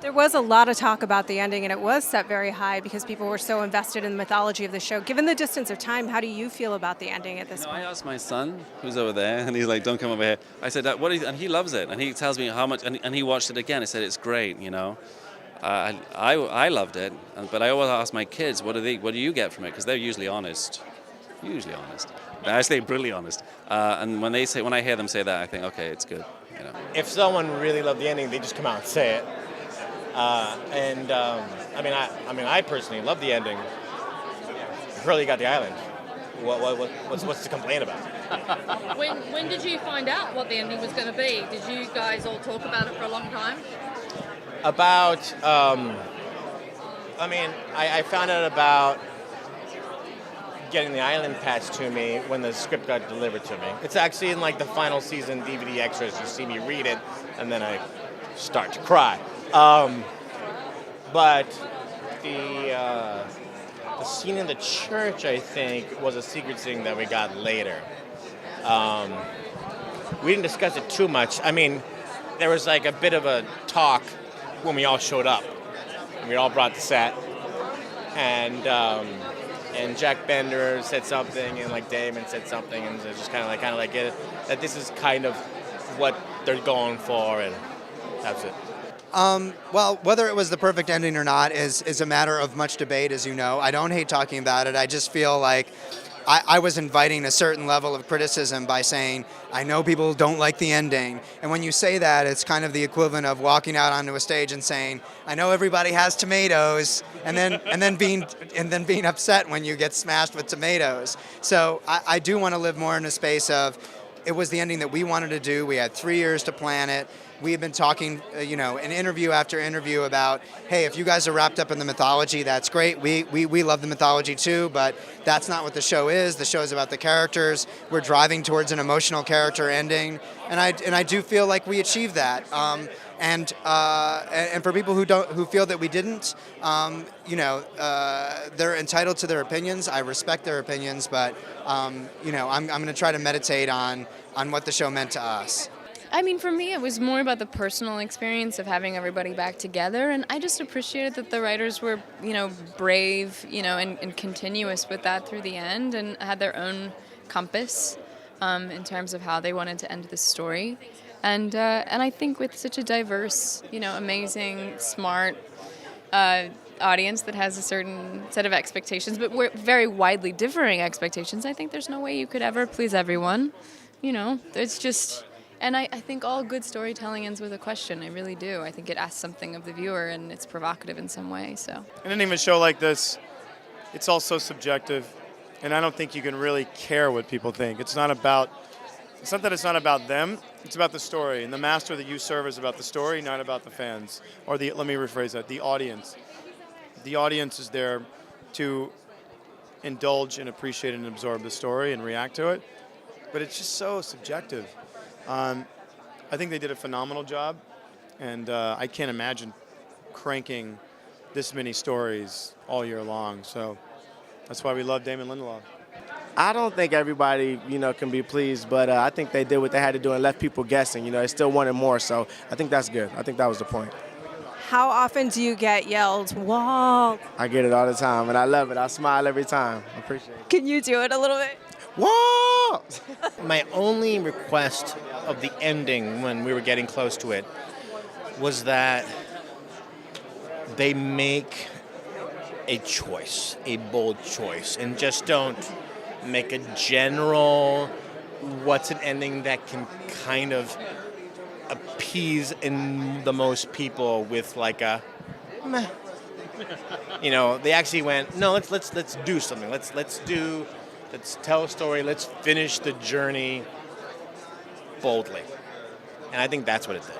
There was a lot of talk about the ending, and it was set very high because people were so invested in the mythology of the show. Given the distance of time, how do you feel about the ending at this I point? asked my son, who's over there, and he's like, "Don't come over here." I said, "What?" And he loves it, and he tells me how much. And he watched it again. He said it's great. I loved it, but I always ask my kids, "What do you get from it?" Because they're usually honest. Usually honest. They're actually brutally honest. And when I hear them say that, I think, okay, it's good. If someone really loved the ending, they just come out and say it. I personally love the ending. Hurley got the island. What's to complain about? When did you find out what the ending was going to be? Did you guys all talk about it for a long time? I found out about getting the island patched to me when the script got delivered to me. It's actually in the final season DVD extras. You see me read it, and then I start to cry. But the scene in the church, I think, was a secret thing that we got later. We didn't discuss it too much. There was a bit of a talk when we all showed up. We all brought the set, and Jack Bender said something, and Damon said something, and they just kind of get it, that this is kind of what they're going for, and that's it. Well, whether it was the perfect ending or not is a matter of much debate, as you know. I don't hate talking about it. I just feel like I was inviting a certain level of criticism by saying, I know people don't like the ending. And when you say that, it's kind of the equivalent of walking out onto a stage and saying, I know everybody has tomatoes, and then being upset when you get smashed with tomatoes. So I do want to live more in a space of, it was the ending that we wanted to do. We had 3 years to plan it. We have been talking, in interview after interview about, hey, if you guys are wrapped up in the mythology, that's great. We love the mythology too, but that's not what the show is. The show is about the characters. We're driving towards an emotional character ending, and I do feel like we achieved that. And for people who feel that we didn't, they're entitled to their opinions. I respect their opinions, but I'm going to try to meditate on what the show meant to us. For me, it was more about the personal experience of having everybody back together, and I just appreciated that the writers were, brave, and continuous with that through the end, and had their own compass in terms of how they wanted to end this story. And I think with such a diverse, amazing, smart audience that has a certain set of expectations, but we're very widely differing expectations, I think there's no way you could ever please everyone. It's just... And I think all good storytelling ends with a question. I really do. I think it asks something of the viewer, and it's provocative in some way. So, in any of a show like this, it's all so subjective, and I don't think you can really care what people think. It's not that it's not about them. It's about the story, and the master that you serve is about the story, not about the fans. Or let me rephrase that: the audience. The audience is there to indulge and appreciate and absorb the story and react to it, but it's just so subjective. I think they did a phenomenal job, and I can't imagine cranking this many stories all year long. So that's why we love Damon Lindelof. I don't think everybody, can be pleased, but I think they did what they had to do and left people guessing. They still wanted more, so I think that's good. I think that was the point. How often do you get yelled, Walt? I get it all the time, and I love it. I smile every time. I appreciate it. Can you do it a little bit? Walt! My only request of the ending when we were getting close to it was that they make a choice, a bold choice, and just don't make a general what's an ending that can kind of appease in the most people with a meh. They actually went, no, let's do something. Let's tell a story. Let's finish the journey boldly. And I think that's what it did.